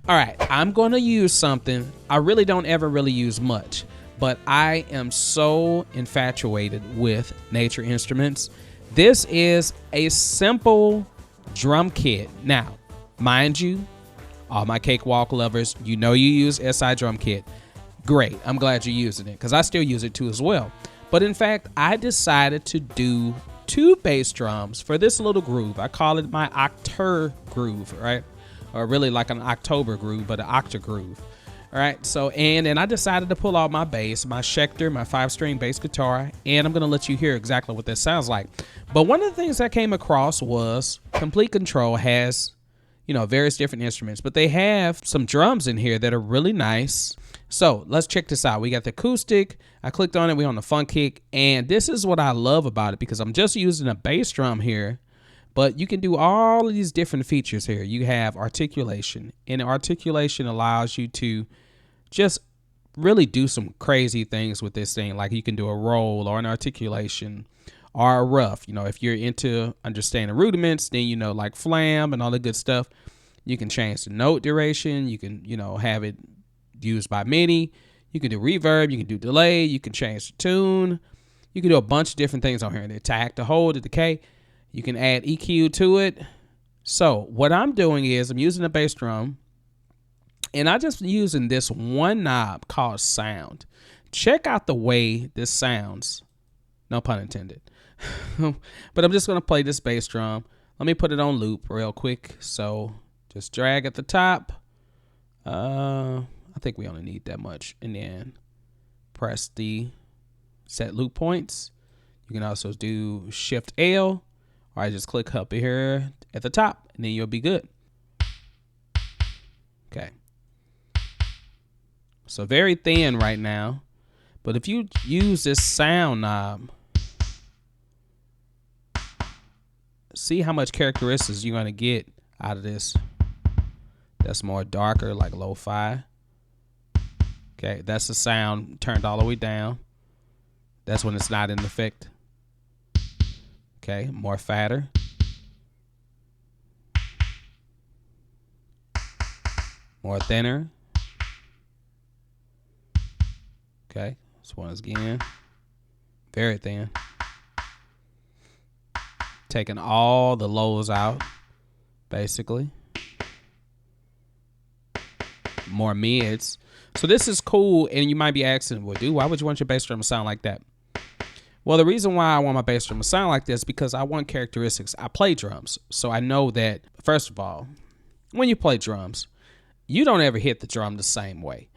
All right, I'm gonna use something I really don't ever really use much, but I am so infatuated with Nature Instruments. This is a simple drum kit. Now, mind you, all my Cakewalk lovers, you know you use SI drum kit. Great, I'm glad you're using it because I still use it too as well. But in fact, I decided to do 2 bass drums for this little groove. I call it my octave groove, right? Or really like an October groove, but an octave groove. All right, so and then I decided to pull out my bass, my Schecter, my 5-string bass guitar, and I'm gonna let you hear exactly what this sounds like. But one of the things I came across was Komplete Control has, you know, various different instruments, but they have some drums in here that are really nice. So let's check this out. We got the acoustic. I clicked on it. We're on the funk kick, and this is what I love about it because I'm just using a bass drum here. But you can do all of these different features here. You have articulation, and articulation allows you to just really do some crazy things with this thing. Like you can do a roll or an articulation or a rough. You know, if you're into understanding rudiments, then you know, like flam and all the good stuff. You can change the note duration. You can, you know, have it used by many. You can do reverb. You can do delay. You can change the tune. You can do a bunch of different things on here. The attack, the hold, the decay. You can add EQ to it. So what I'm doing is I'm using a bass drum, and I'm just using this one knob called sound. Check out the way this sounds. No pun intended. But I'm just going to play this bass drum. Let me put it on loop real quick. So just drag at the top. I think we only need that much. And then press the set loop points. You can also do Shift L, or I just click up here at the top, and then you'll be good. Okay. So very thin right now, but if you use this sound knob, see how much characteristics you're going to get out of this. That's more darker, like lo-fi. Okay, that's the sound turned all the way down. That's when it's not in effect. Okay, more fatter. More thinner. Okay, this one is again very thin. Taking all the lows out, basically. More mids. So this is cool, and you might be asking, well, dude, why would you want your bass drum to sound like that? Well, the reason why I want my bass drum to sound like this is because I want characteristics. I play drums, so I know that, first of all, when you play drums, you don't ever hit the drum the same way.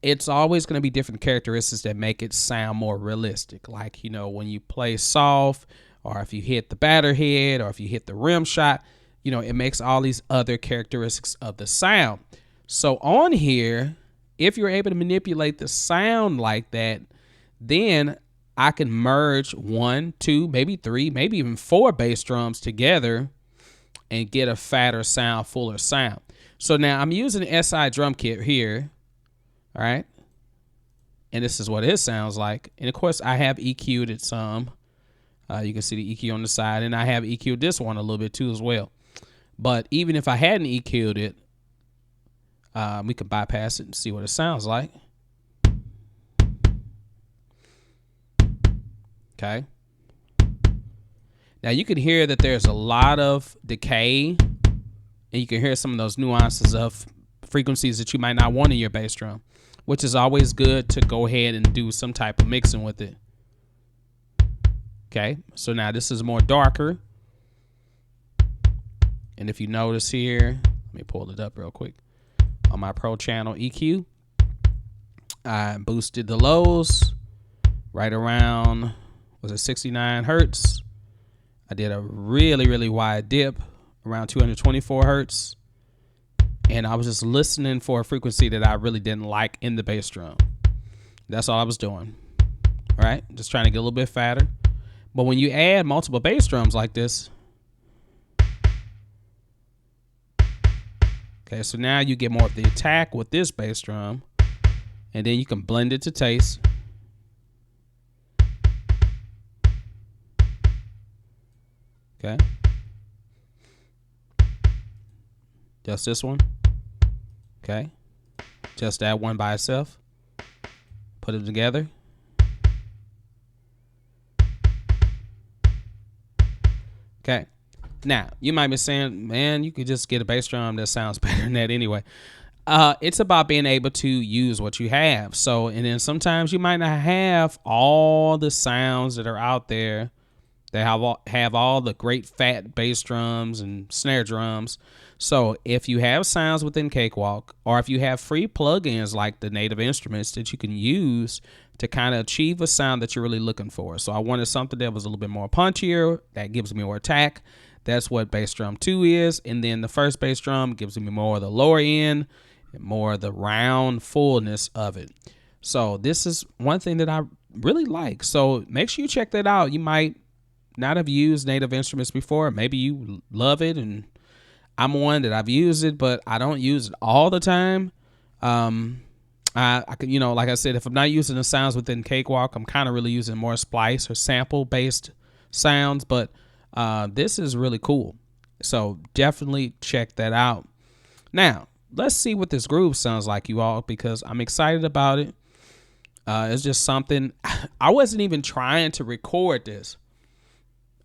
It's always going to be different characteristics that make it sound more realistic. Like, you know, when you play soft, or if you hit the batter head, or if you hit the rim shot, you know, it makes all these other characteristics of the sound. So on here, if you're able to manipulate the sound like that, then I can merge 1, 2, maybe 3, maybe even 4 bass drums together and get a fatter sound, fuller sound. So now I'm using the SI drum kit here. All right. And this is what it sounds like. And of course, I have EQ'd it some. You can see the EQ on the side, and I have EQ'd this one a little bit too as well. But even if I hadn't EQ'd it, we could bypass it and see what it sounds like. Okay. Now you can hear that there's a lot of decay, and you can hear some of those nuances of frequencies that you might not want in your bass drum, which is always good to go ahead and do some type of mixing with it. Okay, so now this is more darker. And if you notice here, let me pull it up real quick. On my Pro Channel EQ, I boosted the lows right around, was it 69 hertz? I did a really, really wide dip around 224 hertz. And I was just listening for a frequency that I really didn't like in the bass drum. That's all I was doing. All right, just trying to get a little bit fatter. But when you add multiple bass drums like this, okay, so now you get more of the attack with this bass drum, and then you can blend it to taste. Okay. Just this one. Okay. Just that one by itself. Put them together. Okay. Now, you might be saying, man, you could just get a bass drum that sounds better than that anyway. It's about being able to use what you have. So, and then sometimes you might not have all the sounds that are out there. They have all the great fat bass drums and snare drums. So if you have sounds within Cakewalk, or if you have free plugins like the native instruments that you can use to kind of achieve a sound that you're really looking for. So I wanted something that was a little bit more punchier, that gives me more attack. That's what bass drum 2 is. And then the first bass drum gives me more of the lower end, and more of the round fullness of it. So this is one thing that I really like. So make sure you check that out. You might not have used native instruments before. Maybe you love it, and I'm one that I've used it, but I don't use it all the time. I can, you know, like I said, if I'm not using the sounds within Cakewalk, I'm kind of really using more splice or sample based sounds, but this is really cool. So definitely check that out. Now, let's see what this groove sounds like, you all, because I'm excited about it. It's just something, I wasn't even trying to record this.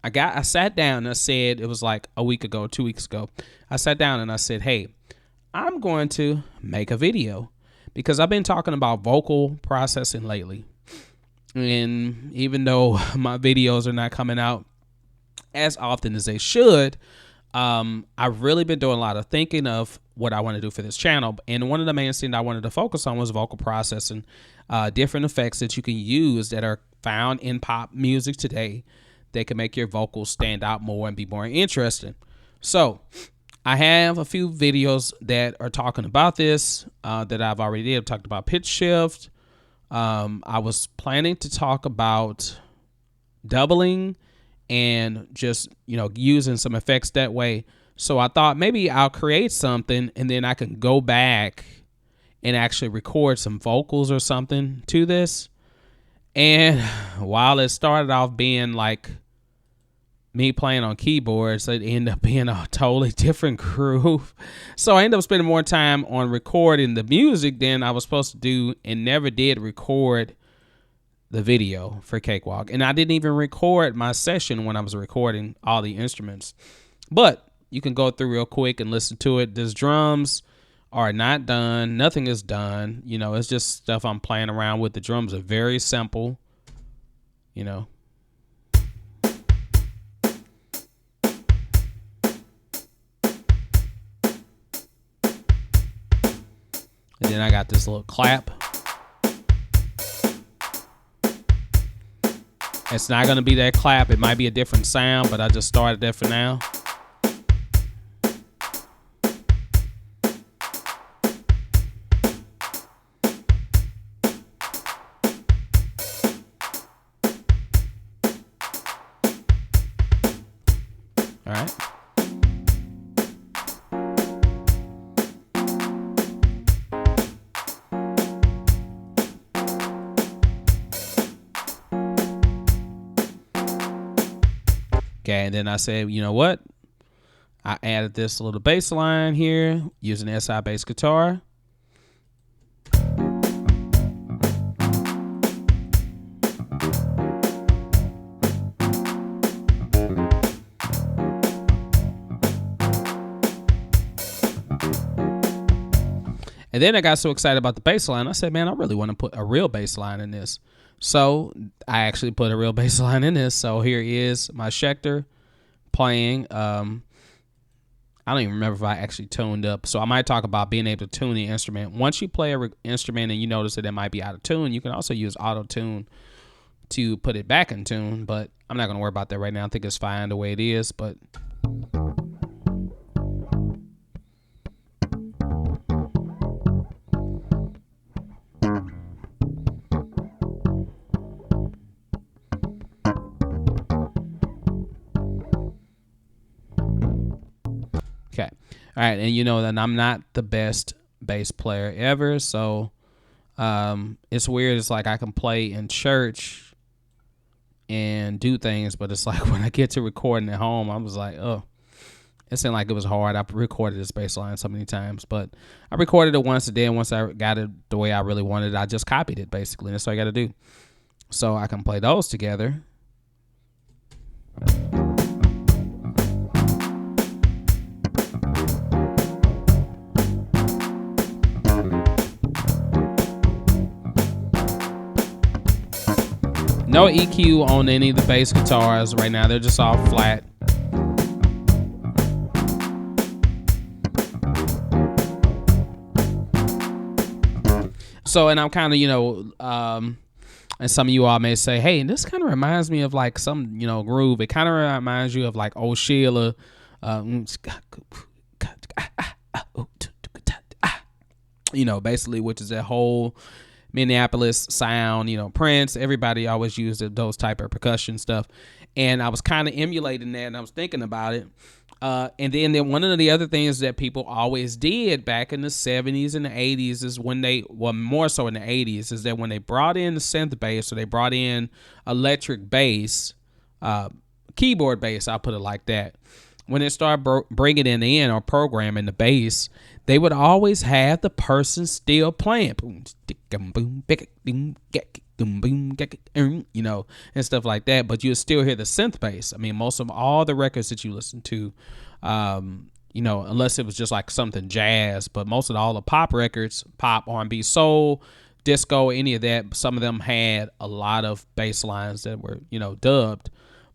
I sat down and I said, it was like a week ago, 2 weeks ago. I sat down and I said, hey, I'm going to make a video because I've been talking about vocal processing lately. And even though my videos are not coming out as often as they should, I've really been doing a lot of thinking of what I want to do for this channel. And one of the main things I wanted to focus on was vocal processing, different effects that you can use that are found in pop music today. They can make your vocals stand out more and be more interesting. So I have a few videos that are talking about this that I've already did. I've talked about pitch shift. I was planning to talk about doubling and just, you know, using some effects that way. So I thought maybe I'll create something and then I can go back and actually record some vocals or something to this. And while it started off being like me playing on keyboards, it ended up being a totally different groove. So I ended up spending more time on recording the music than I was supposed to do, and never did record the video for Cakewalk. And I didn't even record my session when I was recording all the instruments. But you can go through real quick and listen to it. These drums are not done. Nothing is done. You know, it's just stuff I'm playing around with. The drums are very simple, you know. And then I got this little clap. It's not going to be that clap. It might be a different sound, but I just started that for now. All right. Okay, and then I said, you know what? I added this little bass line here using the SI bass guitar. And then I got so excited about the bass line, I said, man, I really want to put a real bass line in this. So I actually put a real bass line in this. So here is my Schecter playing. I don't even remember if I actually tuned up. So I might talk about being able to tune the instrument. Once you play an instrument and you notice that it might be out of tune, you can also use auto tune to put it back in tune. But I'm not going to worry about that right now. I think it's fine the way it is. But okay. All right. And you know that I'm not the best bass player ever. So it's weird. It's like I can play in church and do things, but it's like when I get to recording at home, I was like, oh, It seemed like it was hard. I recorded this bass line so many times, but I recorded it once, and then once I got it the way I really wanted it, I just copied it basically. That's all I got to do. So I can play those together. No EQ on any of the bass guitars right now. They're just all flat. So, and I'm kind of, and some of you all may say, hey, this kind of reminds me of like some, groove. It kind of reminds you of like Old Sheila. Basically, which is that whole Minneapolis sound, Prince, everybody always used those type of percussion stuff. And I was kind of emulating that, and I was thinking about it. And then one of the other things that people always did back in the 70s and the 80s is when more so in the 80s, is that when they brought in the synth bass, or they brought in electric bass, keyboard bass, I'll put it like that. When they started bringing it in or programming the bass, they would always have the person still playing, and stuff like that. But you'll still hear the synth bass. I mean, most of all the records that you listen to, unless it was just like something jazz, but most of all the pop records, pop, R&B, soul, disco, any of that, some of them had a lot of bass lines that were, dubbed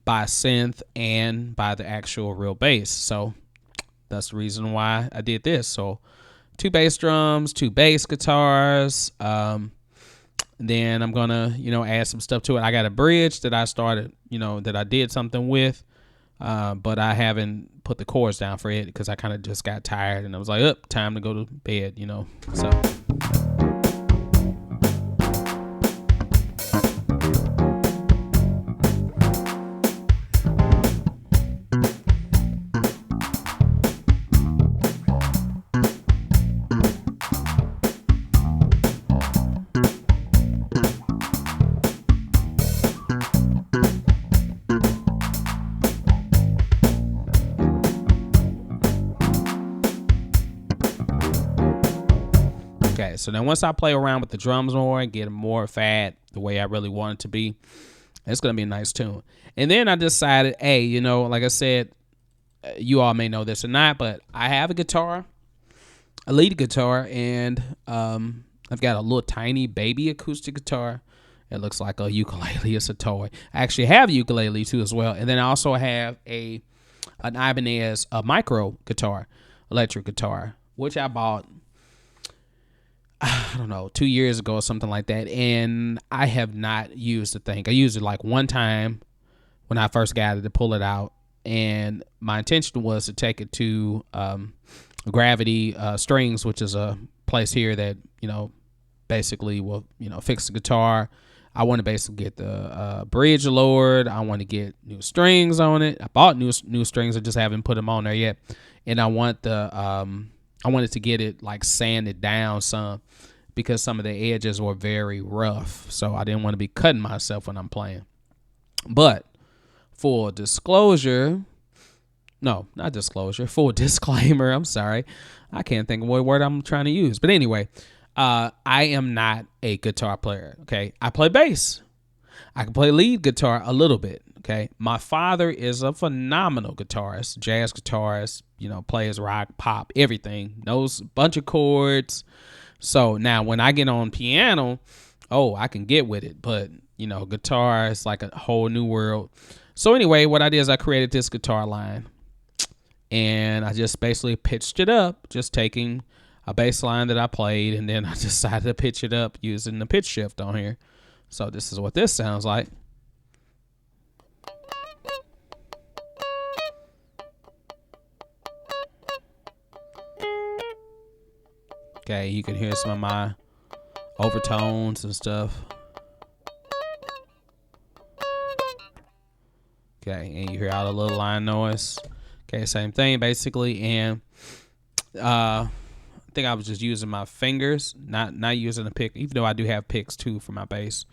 by synth and by the actual real bass. So that's the reason why I did this. So 2 bass drums, 2 bass guitars. Then I'm gonna, add some stuff to it. I got a bridge that I started, that I did something with, but I haven't put the chords down for it because I kind of just got tired and I was like, time to go to bed, So. Okay, so then once I play around with the drums more and get them more fat the way I really want it to be, it's going to be a nice tune. And then I decided, hey, like I said, you all may know this or not, but I have a guitar, a lead guitar, and I've got a little tiny baby acoustic guitar. It looks like a ukulele. It's a toy. I actually have a ukulele too as well. And then I also have an Ibanez micro guitar, electric guitar, which I bought, I don't know, 2 years ago or something like that. And I have not used the thing. I used it like one time when I first got it to pull it out. And my intention was to take it to Gravity Strings, which is a place here that, basically will, fix the guitar. I want to basically get the bridge lowered. I want to get new strings on it. I bought new strings. I just haven't put them on there yet. And I want I wanted to get it like sanded down some because some of the edges were very rough. So I didn't want to be cutting myself when I'm playing. But full disclosure, no, not disclosure, full disclaimer, I'm sorry. I can't think of what word I'm trying to use. But anyway, I am not a guitar player, okay? I play bass. I can play lead guitar a little bit, okay? My father is a phenomenal guitarist, jazz guitarist, plays rock, pop, everything, knows a bunch of chords. So now when I get on piano, I can get with it. But, guitar is like a whole new world. So anyway, what I did is I created this guitar line. And I just basically pitched it up, just taking a bass line that I played, and then I decided to pitch it up using the pitch shift on here. So this is what this sounds like. Okay, you can hear some of my overtones and stuff. Okay, and you hear all the little line noise. Okay, same thing basically, and I think I was just using my fingers, not using a pick, even though I do have picks too for my bass.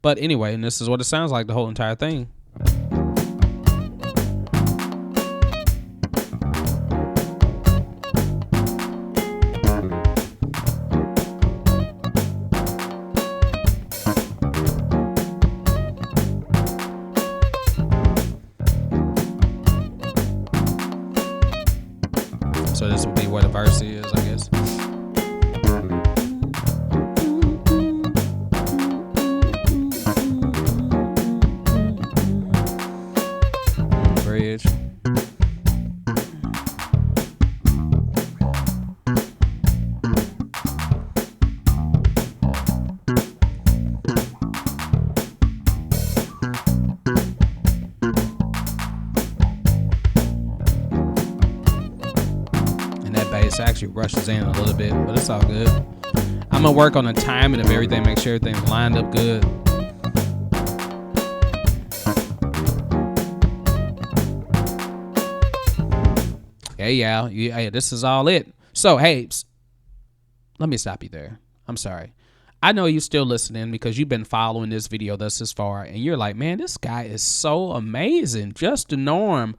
But anyway, and this is what it sounds like, the whole entire thing. energy rushes in a little bit, but it's all good. I'm gonna work on the timing of everything, make sure everything's lined up good. Yeah, this is all it. So, hey, let me stop you there. I'm sorry. I know you're still listening because you've been following this video thus far, and you're like, man, this guy is so amazing. JustDaNorm,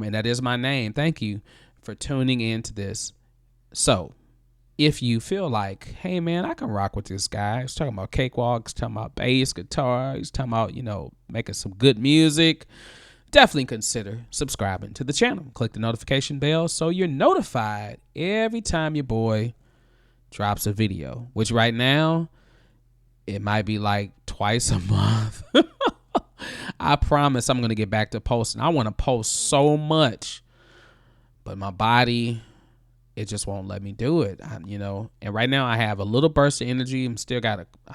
and that is my name. Thank you for tuning into this. So, if you feel like, hey, man, I can rock with this guy. He's talking about Cakewalk, he's talking about bass, guitar, he's talking about, making some good music, definitely consider subscribing to the channel. Click the notification bell so you're notified every time your boy drops a video, which right now it might be like twice a month. I promise I'm going to get back to posting. I want to post so much, but my body, it just won't let me do it. And right now I have a little burst of energy. I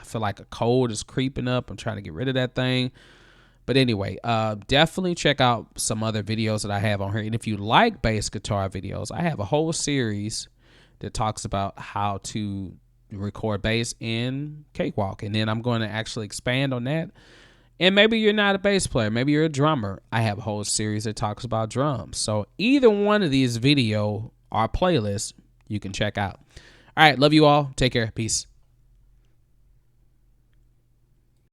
feel like a cold is creeping up. I'm trying to get rid of that thing. But anyway, definitely check out some other videos that I have on here. And if you like bass guitar videos, I have a whole series that talks about how to record bass in Cakewalk. And then I'm going to actually expand on that. And maybe you're not a bass player. Maybe you're a drummer. I have a whole series that talks about drums. So either one of these video or playlists you can check out. All right. Love you all. Take care. Peace.